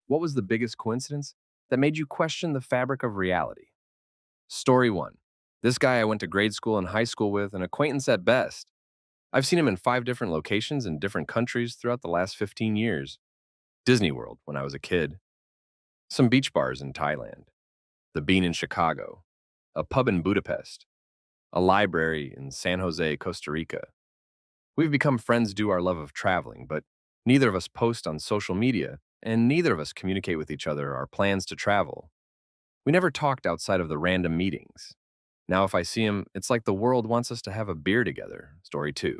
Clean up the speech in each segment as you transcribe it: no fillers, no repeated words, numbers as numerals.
What was the biggest coincidence that made you question the fabric of reality? Story 1. This guy I went to grade school and high school with, an acquaintance at best. I've seen him in 5 different locations in different countries throughout the last 15 years. Disney World when I was a kid, some beach bars in Thailand, the Bean in Chicago, a pub in Budapest, a library in San Jose, Costa Rica. We've become friends due to our love of traveling, but neither of us post on social media, and neither of us communicate with each other our plans to travel. We never talked outside of the random meetings. Now, if I see him, it's like the world wants us to have a beer together. Story 2.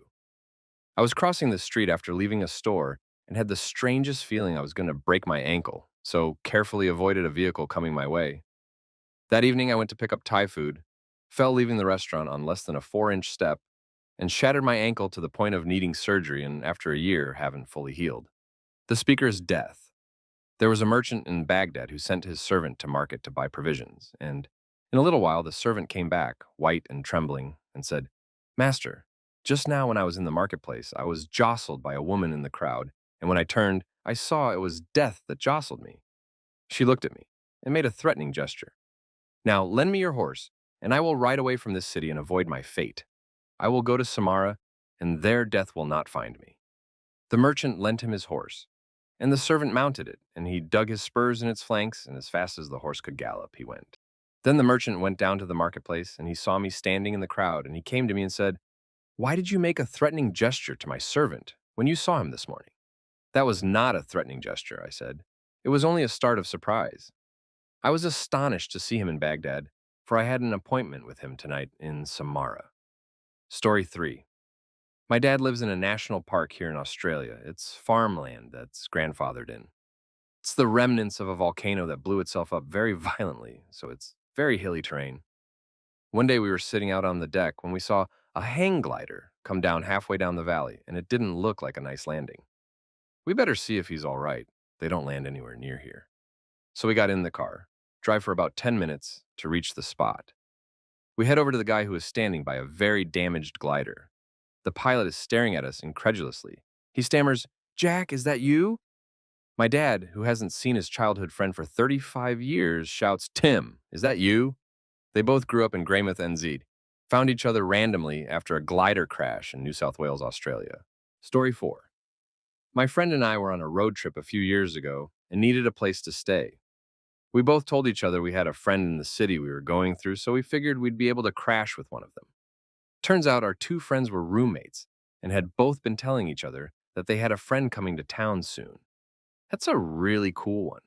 I was crossing the street after leaving a store and had the strangest feeling I was going to break my ankle, so carefully avoided a vehicle coming my way. That evening, I went to pick up Thai food, fell leaving the restaurant on less than a 4-inch step, and shattered my ankle to the point of needing surgery and after a year haven't fully healed. The speaker's death. There was a merchant in Baghdad who sent his servant to market to buy provisions, and in a little while the servant came back, white and trembling, and said, "Master, just now when I was in the marketplace, I was jostled by a woman in the crowd, and when I turned, I saw it was death that jostled me. She looked at me and made a threatening gesture. Now lend me your horse, and I will ride away from this city and avoid my fate. I will go to Samara, and there death will not find me." The merchant lent him his horse, and the servant mounted it, and he dug his spurs in its flanks, and as fast as the horse could gallop, he went. Then the merchant went down to the marketplace, and he saw me standing in the crowd, and he came to me and said, "Why did you make a threatening gesture to my servant when you saw him this morning?" "That was not a threatening gesture," I said. "It was only a start of surprise." I was astonished to see him in Baghdad, for I had an appointment with him tonight in Samara. Story 3. My dad lives in a national park here in Australia. It's farmland that's grandfathered in. It's the remnants of a volcano that blew itself up very violently, so it's very hilly terrain. One day we were sitting out on the deck when we saw a hang glider come down halfway down the valley, and it didn't look like a nice landing. We better see if he's all right. They don't land anywhere near here. So we got in the car, drive for about 10 minutes to reach the spot. We head over to the guy who is standing by a very damaged glider. The pilot is staring at us incredulously. He stammers, "Jack, is that you?" My dad, who hasn't seen his childhood friend for 35 years, shouts, "Tim, is that you?" They both grew up in Greymouth, NZ, found each other randomly after a glider crash in New South Wales, Australia. Story 4. My friend and I were on a road trip a few years ago and needed a place to stay. We both told each other we had a friend in the city we were going through, so we figured we'd be able to crash with one of them. Turns out our two friends were roommates and had both been telling each other that they had a friend coming to town soon. That's a really cool one.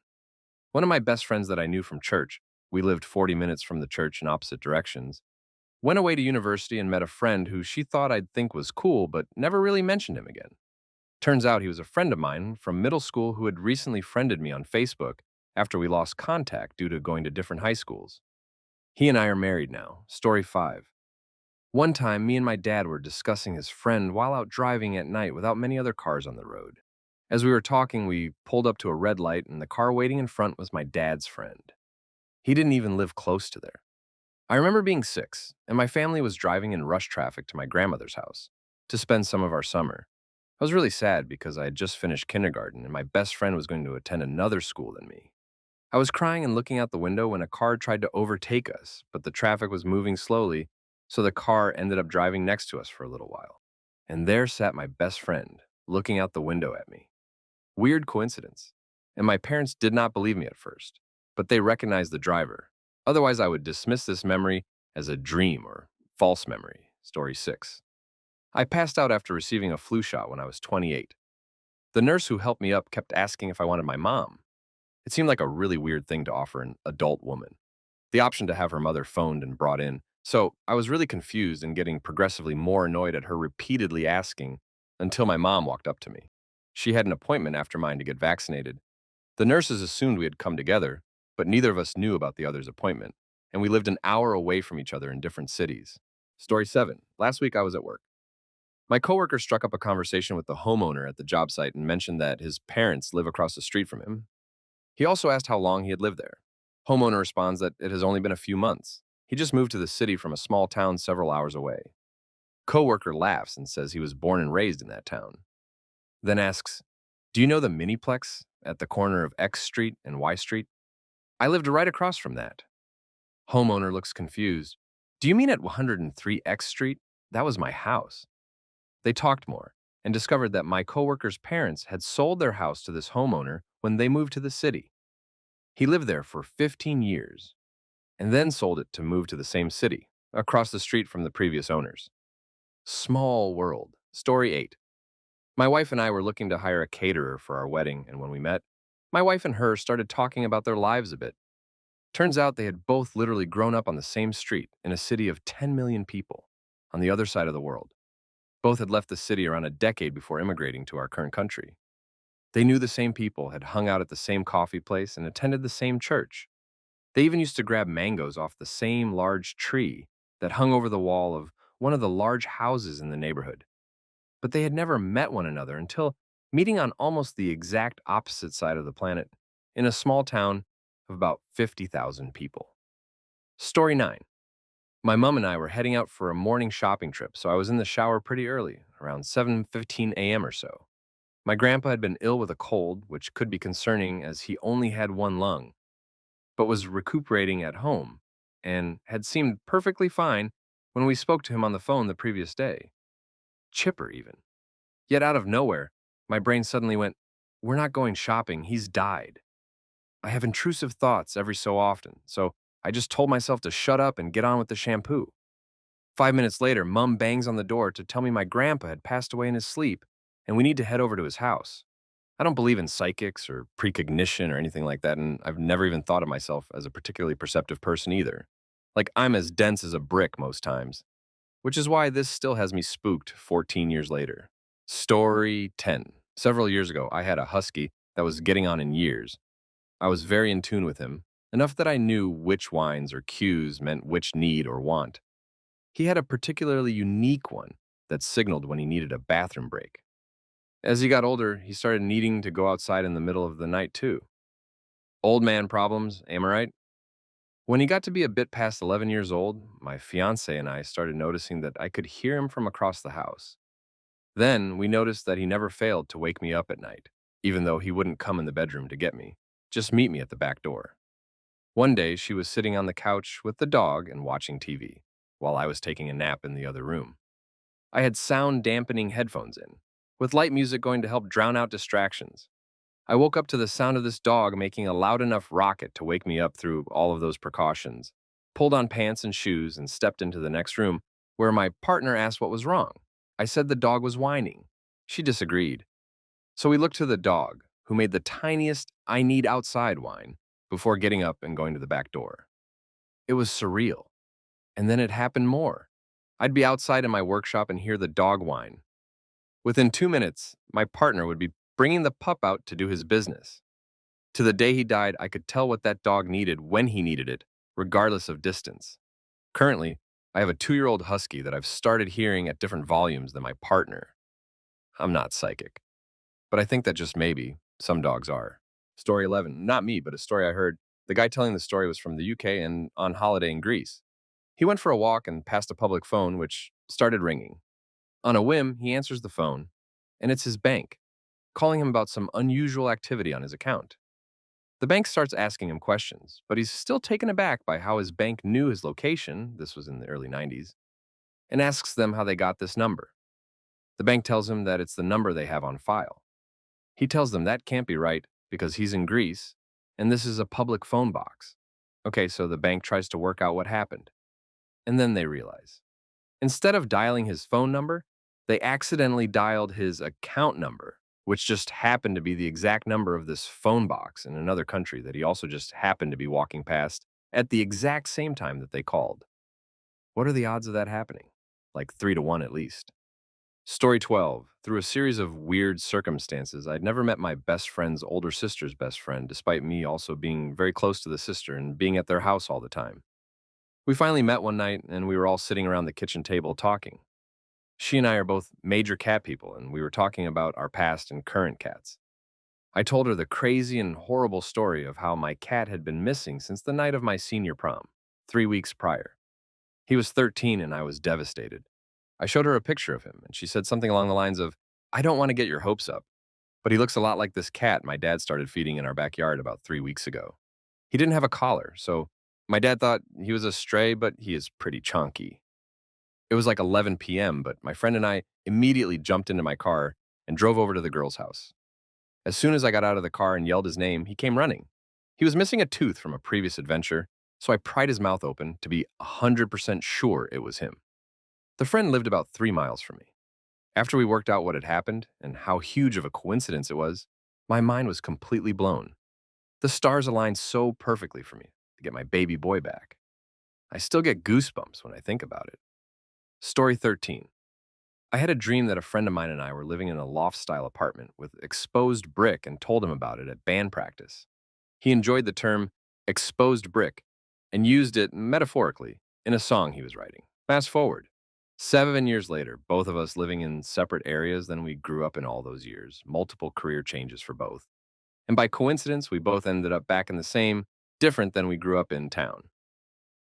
One of my best friends that I knew from church, we lived 40 minutes from the church in opposite directions, went away to university and met a friend who she thought I'd think was cool but never really mentioned him again. Turns out he was a friend of mine from middle school who had recently friended me on Facebook after we lost contact due to going to different high schools. He and I are married now. Story 5. One time, me and my dad were discussing his friend while out driving at night without many other cars on the road. As we were talking, we pulled up to a red light, and the car waiting in front was my dad's friend. He didn't even live close to there. I remember being 6, and my family was driving in rush traffic to my grandmother's house to spend some of our summer. I was really sad because I had just finished kindergarten, and my best friend was going to attend another school than me. I was crying and looking out the window when a car tried to overtake us, but the traffic was moving slowly, so the car ended up driving next to us for a little while. And there sat my best friend, looking out the window at me. Weird coincidence. And my parents did not believe me at first, but they recognized the driver. Otherwise, I would dismiss this memory as a dream or false memory. Story 6. I passed out after receiving a flu shot when I was 28. The nurse who helped me up kept asking if I wanted my mom. It seemed like a really weird thing to offer an adult woman. The option to have her mother phoned and brought in. So I was really confused and getting progressively more annoyed at her repeatedly asking until my mom walked up to me. She had an appointment after mine to get vaccinated. The nurses assumed we had come together, but neither of us knew about the other's appointment, and we lived an hour away from each other in different cities. Story 7. Last week I was at work. My coworker struck up a conversation with the homeowner at the job site and mentioned that his parents live across the street from him. He also asked how long he had lived there. Homeowner responds that it has only been a few months. He just moved to the city from a small town several hours away. Coworker laughs and says he was born and raised in that town. Then asks, "Do you know the Miniplex at the corner of X Street and Y Street. I lived right across from that. Homeowner looks confused. Do you mean at 103 X Street? That was my house. They talked more and discovered that my coworker's parents had sold their house to this homeowner when they moved to the city. He lived there for 15 years and then sold it to move to the same city, across the street from the previous owners. Small world. Story 8. My wife and I were looking to hire a caterer for our wedding, and when we met, my wife and her started talking about their lives a bit. Turns out they had both literally grown up on the same street in a city of 10 million people on the other side of the world. Both had left the city around a decade before immigrating to our current country. They knew the same people, had hung out at the same coffee place, and attended the same church. They even used to grab mangoes off the same large tree that hung over the wall of one of the large houses in the neighborhood. But they had never met one another until meeting on almost the exact opposite side of the planet in a small town of about 50,000 people. Story 9. My mom and I were heading out for a morning shopping trip, so I was in the shower pretty early, around 7:15 a.m. or so. My grandpa had been ill with a cold, which could be concerning as he only had one lung, but was recuperating at home and had seemed perfectly fine when we spoke to him on the phone the previous day. Chipper, even. Yet out of nowhere, my brain suddenly went, "We're not going shopping, he's died." I have intrusive thoughts every so often, so I just told myself to shut up and get on with the shampoo. 5 minutes later, Mum bangs on the door to tell me my grandpa had passed away in his sleep and we need to head over to his house. I don't believe in psychics or precognition or anything like that, and I've never even thought of myself as a particularly perceptive person either. Like, I'm as dense as a brick most times, which is why this still has me spooked 14 years later. Story 10. Several years ago, I had a husky that was getting on in years. I was very in tune with him, enough that I knew which whines or cues meant which need or want. He had a particularly unique one that signaled when he needed a bathroom break. As he got older, he started needing to go outside in the middle of the night too. Old man problems, am I right? When he got to be a bit past 11 years old, my fiance and I started noticing that I could hear him from across the house. Then we noticed that he never failed to wake me up at night, even though he wouldn't come in the bedroom to get me, just meet me at the back door. One day, she was sitting on the couch with the dog and watching TV, while I was taking a nap in the other room. I had sound dampening headphones in, with light music going to help drown out distractions. I woke up to the sound of this dog making a loud enough rocket to wake me up through all of those precautions, pulled on pants and shoes, and stepped into the next room, where my partner asked what was wrong. I said the dog was whining. She disagreed. So we looked to the dog, who made the tiniest "I need outside" whine before getting up and going to the back door. It was surreal. And then it happened more. I'd be outside in my workshop and hear the dog whine. Within 2 minutes, my partner would be bringing the pup out to do his business. To the day he died, I could tell what that dog needed when he needed it, regardless of distance. Currently, I have a 2-year-old husky that I've started hearing at different volumes than my partner. I'm not psychic, but I think that just maybe some dogs are. Story 11. Not me, but a story I heard. The guy telling the story was from the UK and on holiday in Greece. He went for a walk and passed a public phone, which started ringing. On a whim, he answers the phone, and it's his bank, calling him about some unusual activity on his account. The bank starts asking him questions, but he's still taken aback by how his bank knew his location, this was in the early 90s, and asks them how they got this number. The bank tells him that it's the number they have on file. He tells them that can't be right because he's in Greece, and this is a public phone box. Okay, so the bank tries to work out what happened, and then they realize. Instead of dialing his phone number, they accidentally dialed his account number, which just happened to be the exact number of this phone box in another country that he also just happened to be walking past at the exact same time that they called. What are the odds of that happening? Like 3 to 1 at least. Story 12. Through a series of weird circumstances, I'd never met my best friend's older sister's best friend, despite me also being very close to the sister and being at their house all the time. We finally met one night, and we were all sitting around the kitchen table talking. She and I are both major cat people, and we were talking about our past and current cats. I told her the crazy and horrible story of how my cat had been missing since the night of my senior prom, 3 weeks prior. He was 13 and I was devastated. I showed her a picture of him, and she said something along the lines of, "I don't want to get your hopes up, but he looks a lot like this cat my dad started feeding in our backyard about 3 weeks ago. He didn't have a collar, so my dad thought he was a stray, but he is pretty chunky. It was like 11 p.m., but my friend and I immediately jumped into my car and drove over to the girl's house. As soon as I got out of the car and yelled his name, he came running. He was missing a tooth from a previous adventure, so I pried his mouth open to be 100% sure it was him. The friend lived about 3 miles from me. After we worked out what had happened and how huge of a coincidence it was, my mind was completely blown. The stars aligned so perfectly for me to get my baby boy back. I still get goosebumps when I think about it. Story 13. I had a dream that a friend of mine and I were living in a loft-style apartment with exposed brick and told him about it at band practice. He enjoyed the term exposed brick and used it metaphorically in a song he was writing. Fast forward. 7 years later, both of us living in separate areas than we grew up in all those years, multiple career changes for both. And by coincidence, we both ended up back in the same, different than we grew up in town.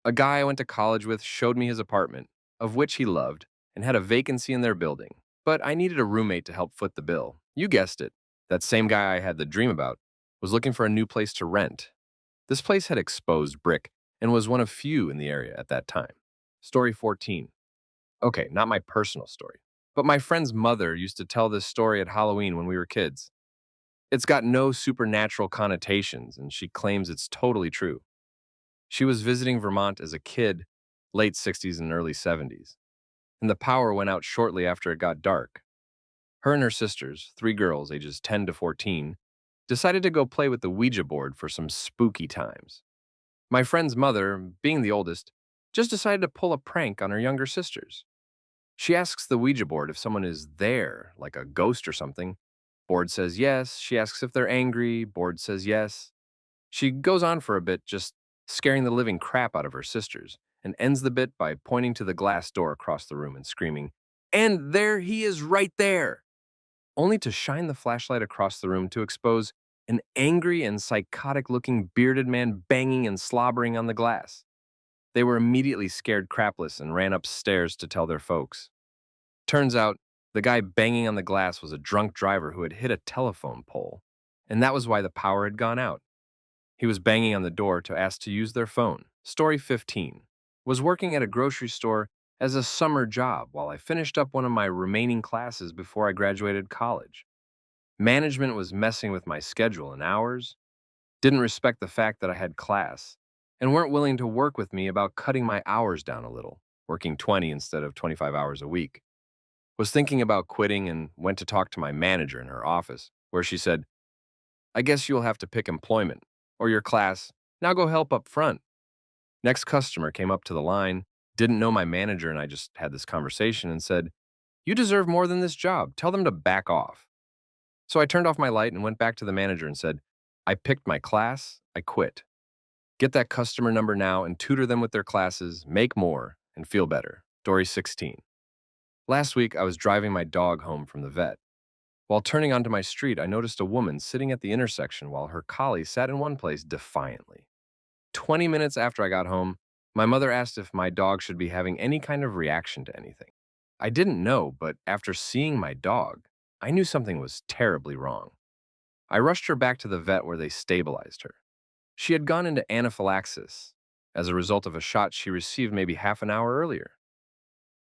A guy I went to college with showed me his apartment, of which he loved, and had a vacancy in their building. But I needed a roommate to help foot the bill. You guessed it. That same guy I had the dream about was looking for a new place to rent. This place had exposed brick and was one of few in the area at that time. Story 14. Okay, not my personal story, but my friend's mother used to tell this story at Halloween when we were kids. It's got no supernatural connotations, and she claims it's totally true. She was visiting Vermont as a kid, late 60s and early 70s, and the power went out shortly after it got dark. Her and her sisters, 3 girls ages 10 to 14, decided to go play with the Ouija board for some spooky times. My friend's mother, being the oldest, just decided to pull a prank on her younger sisters. She asks the Ouija board if someone is there, like a ghost or something. Board says yes. She asks if they're angry. Board says yes. She goes on for a bit, just scaring the living crap out of her sisters, and ends the bit by pointing to the glass door across the room and screaming, "And there he is right there!" Only to shine the flashlight across the room to expose an angry and psychotic-looking bearded man banging and slobbering on the glass. They were immediately scared crapless and ran upstairs to tell their folks. Turns out, the guy banging on the glass was a drunk driver who had hit a telephone pole, and that was why the power had gone out. He was banging on the door to ask to use their phone. Story 15. Was working at a grocery store as a summer job while I finished up one of my remaining classes before I graduated college. Management was messing with my schedule and hours, didn't respect the fact that I had class, and weren't willing to work with me about cutting my hours down a little, working 20 instead of 25 hours a week. Was thinking about quitting and went to talk to my manager in her office, where she said, "I guess you'll have to pick employment, or your class. Now go help up front." Next customer came up to the line, didn't know my manager, and I just had this conversation and said, "You deserve more than this job. Tell them to back off." So I turned off my light and went back to the manager and said, "I picked my class, I quit. Get that customer number now and tutor them with their classes, make more, and feel better." Story 16. Last week, I was driving my dog home from the vet. While turning onto my street, I noticed a woman sitting at the intersection while her collie sat in one place defiantly. 20 minutes after I got home, my mother asked if my dog should be having any kind of reaction to anything. I didn't know, but after seeing my dog, I knew something was terribly wrong. I rushed her back to the vet where they stabilized her. She had gone into anaphylaxis as a result of a shot she received maybe half an hour earlier.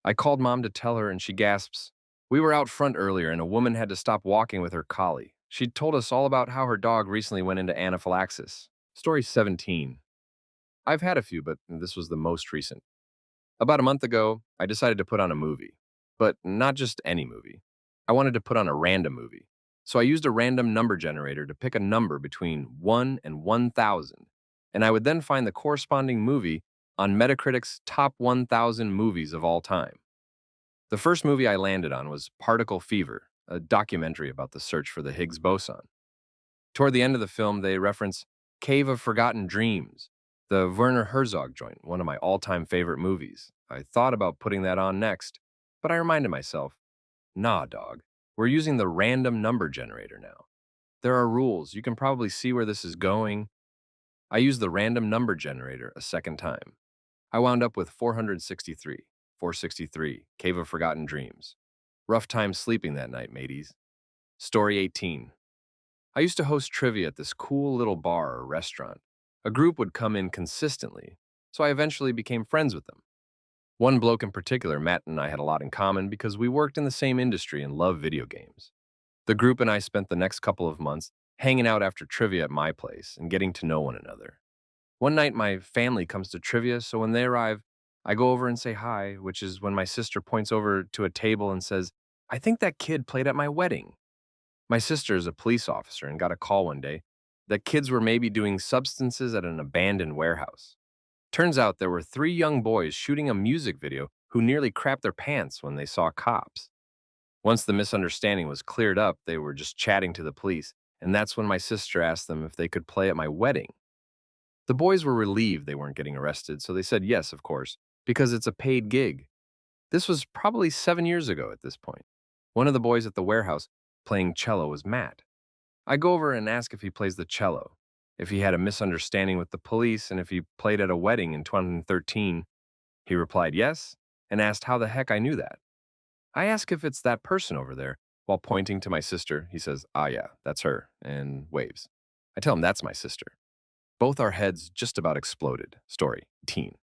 I called mom to tell her, and she gasps, "We were out front earlier and a woman had to stop walking with her collie. She told us all about how her dog recently went into anaphylaxis." Story 17. I've had a few, but this was the most recent. About a month ago, I decided to put on a movie. But not just any movie. I wanted to put on a random movie. So I used a random number generator to pick a number between 1 and 1,000, and I would then find the corresponding movie on Metacritic's top 1,000 movies of all time. The first movie I landed on was Particle Fever, a documentary about the search for the Higgs boson. Toward the end of the film, they reference Cave of Forgotten Dreams, the Werner Herzog joint, one of my all-time favorite movies. I thought about putting that on next, but I reminded myself, nah, dog, we're using the random number generator now. There are rules. You can probably see where this is going. I used the random number generator a second time. I wound up with 463, 463, Cave of Forgotten Dreams. Rough time sleeping that night, mateys. Story 18. I used to host trivia at this cool little bar or restaurant. A group would come in consistently, so I eventually became friends with them. One bloke in particular, Matt and I had a lot in common because we worked in the same industry and loved video games. The group and I spent the next couple of months hanging out after trivia at my place and getting to know one another. One night, my family comes to trivia, so when they arrive, I go over and say hi, which is when my sister points over to a table and says, I think that kid played at my wedding. My sister is a police officer and got a call one day that kids were maybe doing substances at an abandoned warehouse. Turns out there were three young boys shooting a music video who nearly crapped their pants when they saw cops. Once the misunderstanding was cleared up, they were just chatting to the police, and that's when my sister asked them if they could play at my wedding. The boys were relieved they weren't getting arrested, so they said yes, of course, because it's a paid gig. This was probably 7 years ago at this point. One of the boys at the warehouse playing cello was Matt. I go over and ask if he plays the cello, if he had a misunderstanding with the police, and if he played at a wedding in 2013. He replied yes, and asked how the heck I knew that. I ask if it's that person over there. While pointing to my sister, he says, ah, yeah, that's her, and waves. I tell him that's my sister. Both our heads just about exploded. Story, teen.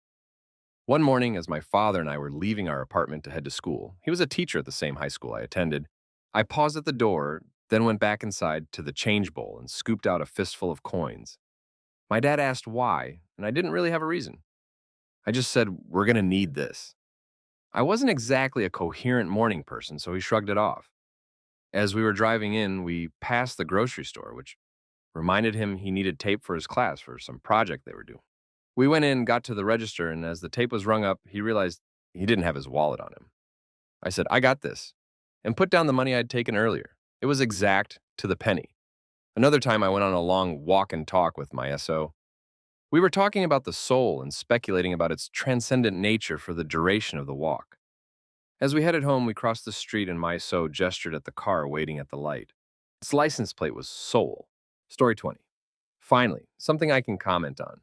One morning, as my father and I were leaving our apartment to head to school, he was a teacher at the same high school I attended. I paused at the door, then went back inside to the change bowl and scooped out a fistful of coins. My dad asked why, and I didn't really have a reason. I just said, we're going to need this. I wasn't exactly a coherent morning person, so he shrugged it off. As we were driving in, we passed the grocery store, which reminded him he needed tape for his class for some project they were doing. We went in, got to the register, and as the tape was rung up, he realized he didn't have his wallet on him. I said, I got this, and put down the money I'd taken earlier. It was exact to the penny. Another time, I went on a long walk and talk with my SO. We were talking about the soul and speculating about its transcendent nature for the duration of the walk. As we headed home, we crossed the street and my SO gestured at the car waiting at the light. Its license plate was Soul. Story 20. Finally, something I can comment on.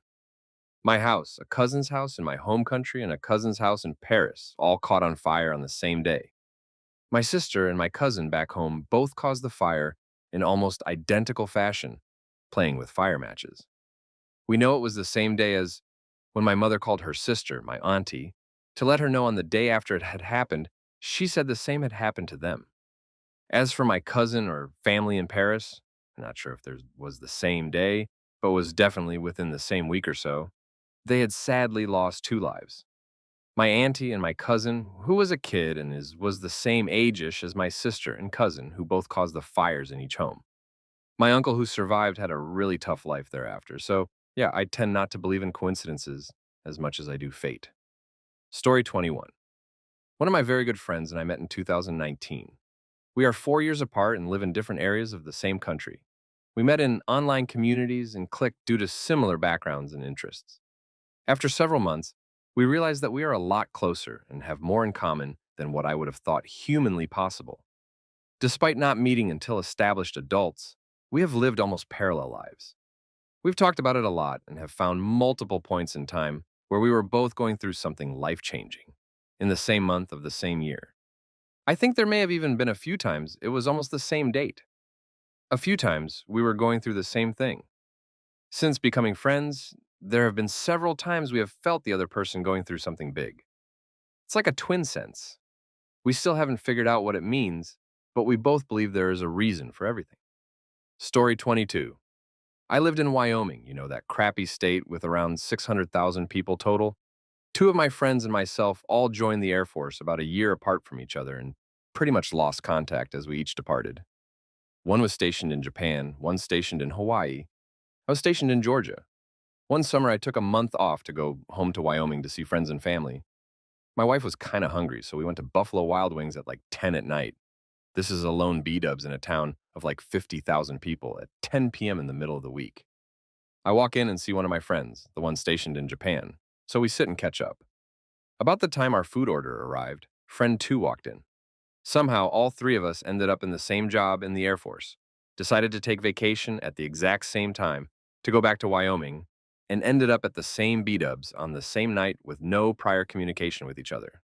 My house, a cousin's house in my home country, and a cousin's house in Paris all caught on fire on the same day. My sister and my cousin back home both caused the fire in almost identical fashion, playing with fire matches. We know it was the same day as when my mother called her sister, my auntie, to let her know on the day after it had happened, she said the same had happened to them. As for my cousin or family in Paris, I'm not sure if there was the same day, but was definitely within the same week or so, they had sadly lost two lives. My auntie and my cousin, who was a kid and was the same age-ish as my sister and cousin, who both caused the fires in each home. My uncle who survived had a really tough life thereafter, so yeah, I tend not to believe in coincidences as much as I do fate. Story 21. One of my very good friends and I met in 2019. We are 4 years apart and live in different areas of the same country. We met in online communities and clicked due to similar backgrounds and interests. After several months, we realized that we are a lot closer and have more in common than what I would have thought humanly possible. Despite not meeting until established adults, we have lived almost parallel lives. We've talked about it a lot and have found multiple points in time where we were both going through something life-changing in the same month of the same year. I think there may have even been a few times it was almost the same date. A few times we were going through the same thing. Since becoming friends, there have been several times we have felt the other person going through something big. It's like a twin sense. We still haven't figured out what it means, but we both believe there is a reason for everything. Story 22. I lived in Wyoming, that crappy state with around 600,000 people total. Two of my friends and myself all joined the Air Force about a year apart from each other and pretty much lost contact as we each departed. One was stationed in Japan, one stationed in Hawaii. I was stationed in Georgia. One summer, I took a month off to go home to Wyoming to see friends and family. My wife was kind of hungry, so we went to Buffalo Wild Wings at like 10 at night. This is a lone B-dubs in a town of like 50,000 people at 10 p.m. in the middle of the week. I walk in and see one of my friends, the one stationed in Japan, so we sit and catch up. About the time our food order arrived, friend 2 walked in. Somehow, all three of us ended up in the same job in the Air Force, decided to take vacation at the exact same time to go back to Wyoming, and ended up at the same B-dubs on the same night with no prior communication with each other.